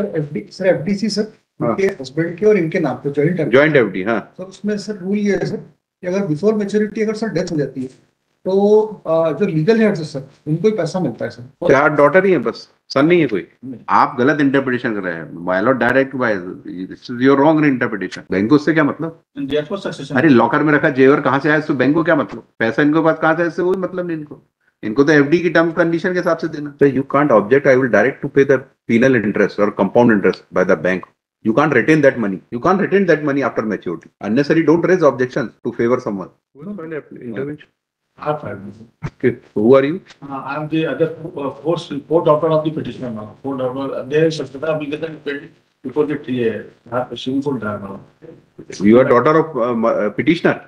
Sir FDC sir इनके husband के और इनके नाम पे जॉइंट एफडी। हाँ सर उसमें सर रूल ये है सर कि अगर बिफोर मैच्योरिटी अगर सर डेथ हो जाती है तो जो लीगल हेड्स है सर उनको ही पैसा मिलता है सर। चार डॉटर ही है बस, सन नहीं है कोई। आप गलत इंटरप्रिटेशन कर रहे हैं। My lord direct by this is your wrong interpretation. Bank को उससे क्या मतलब? अरे लॉकर में रखा जेवर कहाँ से आया इससे बैंक को क्या मतलब? पैसा इनके पास कहाँ से, इससे कोई मतलब नहीं इनको। इनको तो एफडी की टर्म कंडीशन के हिसाब से देना। So you can't object. I will direct to pay the penal interest or compound interest by the bank. You can't retain that money. You can't retain that money after maturity. Unnecessary. Don't raise objections to favor someone. Intervention. Okay. Who are you? I am the other fourth daughter of the petitioner now. Fourth daughter. There is Satyata application filed before the shameful drama. You are daughter of petitioner.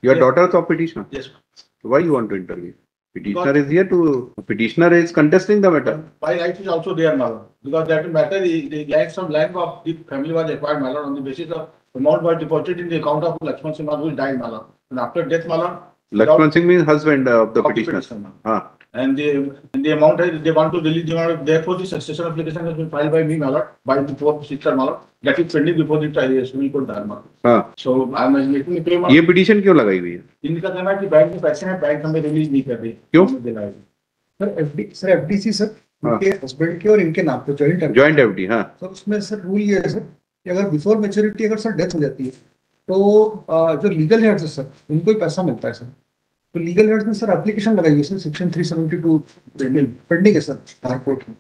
You are Yes. daughters of petitioner. Yes. Why you want to intervene? Petitioner is here to. Petitioner is contesting the matter. My right is also there now because that matter the land, some land of the family was acquired Malon on the basis of amount was deposited in the account of Lakshman Singh who died Malon, and after death Malon. Lakshman Singh means husband of the petitioner. Ah. And the amount they want to release the amount. Therefore, the successor application has been filed by me Malon by the fourth sister Malon. That is pending before the Supreme Court Dharma. हाँ. So I am making the payment. ये petition क्यों लगाई हुई है? इनका कहना है कि बैंक में पैसे हैं, बैंक हमें रिलीज नहीं कर रही। क्यों? सर एफडीसी सर इनके हस्बैंड के और इनके नाम पे जॉइंट एफडी। हाँ सर उसमें सर रूल ये है सर कि अगर बिफोर मैच्योरिटी अगर सर डेथ हो जाती है तो जो लीगल हेड्स है सर उनको ही पैसा मिलता है सर। तो लीगल हेड्स ने सर एप्लीकेशन लगाई है सर सेक्शन 372 पेंडिंग है सर हाई कोर्ट में।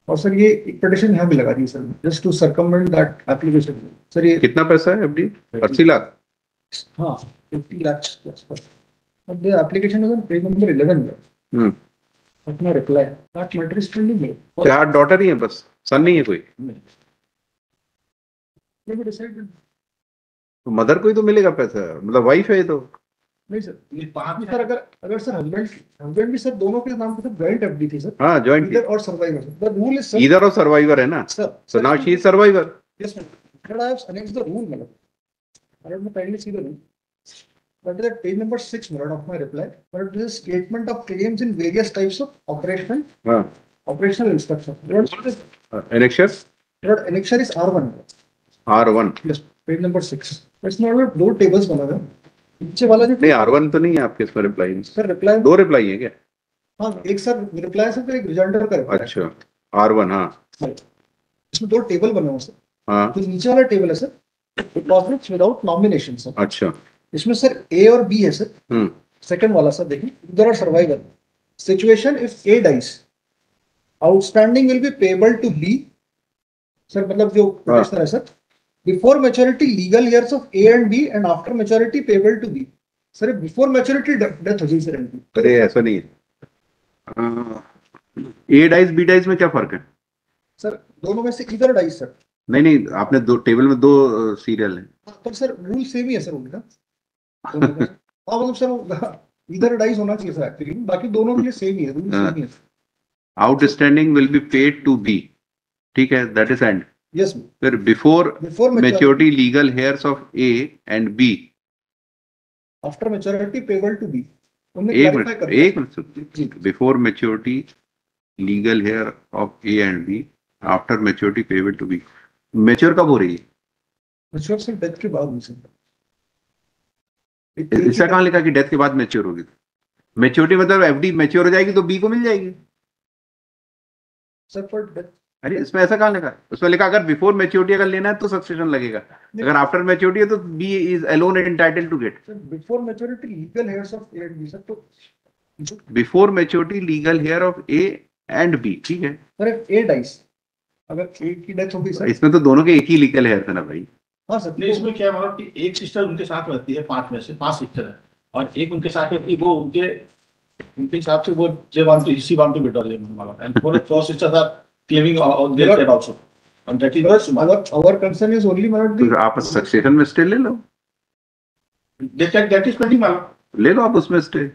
और सर ये एक पिटीशन यहाँ भी लगा दी है sir just to circumvent that application. Sir ये कितना पैसा है एफडी? 80 लाख। हाँ 50 लाख। अब the application is on page number 11 अपना reply that matter is pending है। चार डॉटर ही है बस, सन नहीं है कोई। तो मदर को ही तो मिलेगा पैसा, मतलब वाइफ है ये तो। नहीं सर ये पांच सर अगर सर हस्बैंड भी सर दोनों के नाम पे सर जॉइंट एफडी थी सर। हाँ जॉइंट ईदर और survivor sir the rule is sir either और सर्वाइवर है ना sir. So now she is survivor. Yes ma'am I have annexed the rule madam I don't know kindly see the rule but at page number 6 madam of my reply but it is a statement of claims in various types of operational instructions. Annexure? Annexure is R1. R1 yes page number 6 it's not दो tables बना है नीचे वाला जो नहीं R1 तो नहीं है आपके इसमें रिप्लाई में। सर रिप्लाई दो रिप्लाई है क्या? हाँ एक सर रिप्लाई से फिर एक रिजल्टर का रिप्लाई। अच्छा R1 हाँ इसमें दो टेबल बने हुए सर। हाँ तो नीचे वाला टेबल है sir deposits without nomination sir. अच्छा इसमें सर ए और बी है सर। सेकंड वाला सर देखिए इधर और survivor situation if A dies outstanding will be payable to B sir मतलब जो पिटिशनर है sir before maturity legal years of A and B and after maturity payable to B. Sir before maturity death हो गई sir इनकी। अरे ऐसा नहीं है। ए डाइज बी डाइज में क्या फर्क है? सर दोनों में से इधर डाइज सर। नहीं आपने दो टेबल में दो सीरियल है पर सर रूल सेम ही है सर उनका। हाँ मतलब सर इधर डाइज होना चाहिए सर एक्चुअली बाकी दोनों के लिए सेम ही है रूल सेम ही है। Outstanding will be paid to B ठीक है दैट इज एंड। यस फिर before maturity legal heirs of A and B after maturity payable to B. एक minute before maturity legal heir of A and B after maturity payable to B. Mature कब हो रही है? Mature sir death के बाद sir. इसका कहाँ लिखा कि डेथ के बाद मैच्योर होगी? मैच्योरिटी मतलब एफडी मैच्योर हो जाएगी तो बी को मिल जाएगी सर फॉर डेथ। अरे इसमें ऐसा कहाँ लिखा है? उसमें लिखा अगर बिफोर मैच्योरिटी अगर लेना है तो सक्सेशन लगेगा, अगर आफ्टर मैच्योरिटी है तो B is alone entitled to get. Before maturity legal heirs of A and B sir तो before maturity legal heir of A and B ठीक है। सर ए डाइस अगर ए की डेथ हो गई सर इसमें तो दोनों के एक ही लीगल हेयर था ना भाई। हाँ सर नहीं इसमें क्या मतलब कि एक सिस्टर उनके साथ रहती है, पांच में से पांच सिस्टर है और एक उनके साथ रहती है, वो उनके हिसाब से वो जे want to see want to better ले मतलब and four four sisters are claiming on their dead also and that is our concern is only मतलब तो आप सक्सेशन में स्टे ले लो दैट इज पेंडिंग मतलब ले लो आप उसमें स्टे।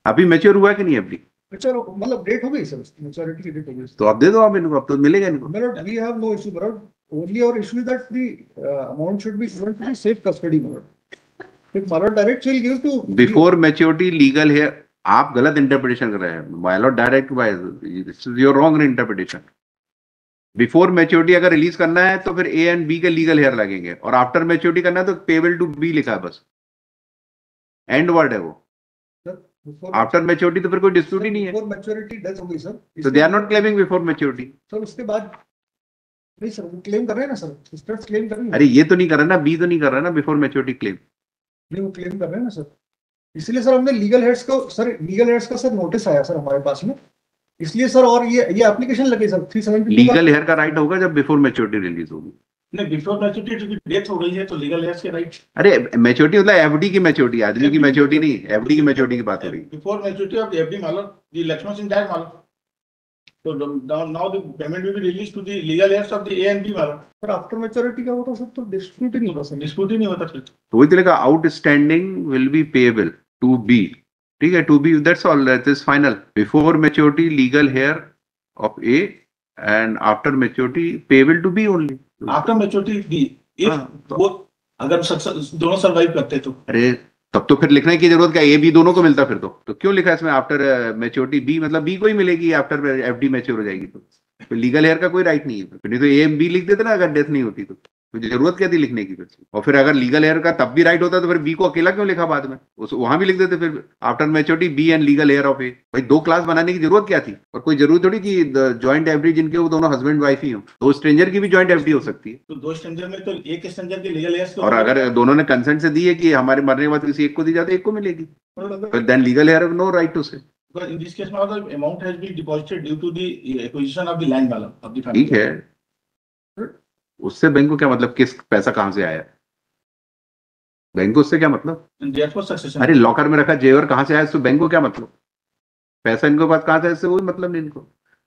अभी मैच्योर हुआ कि नहीं अभी? चलो मतलब डेट हो गई सर मैच्योरिटी की डेट हो गई तो आप दे दो आप इनको, अब तो मिलेगा इनको। मतलब we have no issue but only our issue is that the amount should be given to the safe custody mode. If Malad direct will give to before maturity legal here आप गलत इंटरप्रिटेशन कर रहे हैं। My lord direct by this is your wrong interpretation. Before maturity अगर release करना है तो फिर ए एंड बी के लीगल हेयर लगेंगे, और आफ्टर मैच्योरिटी करना है तो पेबल टू बी लिखा है बस, एंड वर्ड है वो। आफ्टर मैच्योरिटी तो फिर कोई डिस्प्यूट ही नहीं है, बिफोर मैच्योरिटी डेथ हो गई सर, तो they are not claiming before maturity. Sir उसके बाद नहीं सर, वो क्लेम कर रहे हैं ना सर, सिस्टर्स क्लेम कर रही है। अरे ये तो नहीं कर रहा ना, बी तो नहीं कर रहा ना बिफोर मैच्योरिटी क्लेम। नहीं वो क्लेम कर रहे हैं ना सर, इसलिए सर हमने लीगल हेड्स को, सर लीगल हेड्स का सर नोटिस आया सर हमारे पास में, इसलिए सर, और ये एप्लीकेशन लगे सर 372 लीगल हेयर का राइट होगा जब बिफोर मैच्योरिटी रिलीज होगी। नहीं, बिफोर मैच्योरिटी की डेथ हो गई है तो लीगल हेयर्स के राइट। अरे मैच्योरिटी मतलब एफडी की मैच्योरिटी, आदमी की मैच्योरिटी नहीं, एफडी की मैच्योरिटी की बात हो रही है। बिफोर मैच्योरिटी ऑफ एफडी मालूम, द लक्ष्मण सिंह डायरेक्ट मालूम, तो now the payment will be release to the legal heirs of the A and B मालूम। पर आफ्टर मैच्योरिटी का होता सर तो डिस्प्यूट ही नहीं होता सर, डिस्प्यूट ही नहीं होता फिर। तो वही तरह का outstanding will be payable to B, ठीक है, to B, that's all, that is final. Before maturity legal heir of A and after maturity payable to B only. After maturity B, if वो अगर दोनों सर्वाइव करते तो। अरे तब तो फिर लिखने की जरूरत क्या, ए बी दोनों को मिलता फिर तो क्यों लिखा है इसमें आफ्टर मैच्योरिटी बी, मतलब बी को ही मिलेगी आफ्टर एफडी मैच्योर हो जाएगी तो लीगल हेयर का कोई राइट नहीं है, फिर नहीं तो ए बी लिख देते ना अगर डेथ नहीं होती तो जरूरत क्या थी लिखने की फिर। और फिर अगर लीगल हेयर का तब भी राइट होता तो फिर बी को अकेला क्यों लिखा बाद में, वहां भी लिख देते फिर after maturity B and legal heir of A. भाई दो क्लास बनाने की जरूरत क्या थी, और कोई जरूरत थोड़ी कि ज्वाइंट एफडी जिनके वो दोनों हस्बैंड वाइफ ही हो, दो स्ट्रेंजर की भी ज्वाइंट एफडी हो सकती है। तो दो स्ट्रेंजर में तो एक स्ट्रेंजर के लीगल हेयर्स, और अगर दोनों ने कंसेंट से दी है कि हमारे मरने के बाद किसी एक को दी जाती है, एक को मिलेगी, फिर then legal heir no right to say. Because in this case, now the amount has been deposited due to the acquisition of the land value of the family. ठीक है, उससे बैंक को क्या मतलब, किस पैसा कहां से आया, बैंक को उससे क्या मतलब। And therefore succession. अरे लॉकर में रखा जेवर कहां से आया, उससे बैंक को क्या मतलब, पैसा इनको पास कहां से, इससे कोई मतलब नहीं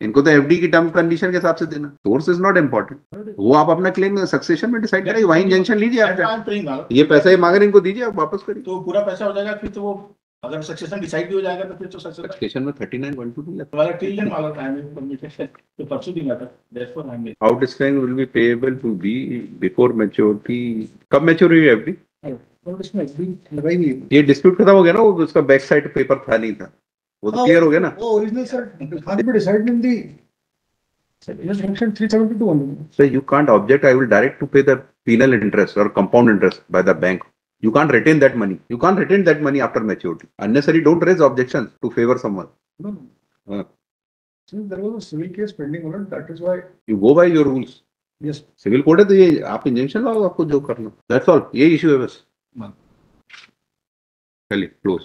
इनको तो एफडी की टर्म कंडीशन के हिसाब से देना, सोर्स इज नॉट इम्पोर्टेंट। वो आप अपना क्लेम सक्सेशन में डिसाइड करेंगे, वहीं इंजेंशन लीजिए That's why आप, I'm paying now. ये पैसा ये मांग रहे हैं इनको दीजिए, आप वापस करिए। तो पूरा पैसा हो जाएगा फिर तो वो, अगर सक्सेशन डिसाइड भी हो जाएगा तो फिर तो सक्सेशन सक्सेशन में 39.12 लगता हमारा ट्रिलियन वाला टाइम है परमिटेड तो परसों दिन आता। Therefore I'm है। Outstanding will be payable to be before maturity. कब मैच्योर हुई एफडी, और इसमें भी लगाई हुई है। ये डिस्प्यूट खत्म हो गया ना, वो उसका बैक साइड पेपर था नहीं था, वो तो क्लियर हो गया ना। वो original sir can't be decided in the section 372 only. So you can't object. I will direct to pay the penal interest or compound interest by the bank. You can't retain that money. You can't retain that money after maturity. Unnecessary. Don't raise objections to favor someone. No, no. Since there was a civil case pending on it, that is why. You go by your rules. Yes. Civil code है तो ये आप injection लाओ, आपको जो करना। That's all. ये issue है बस। चलिए क्लोज।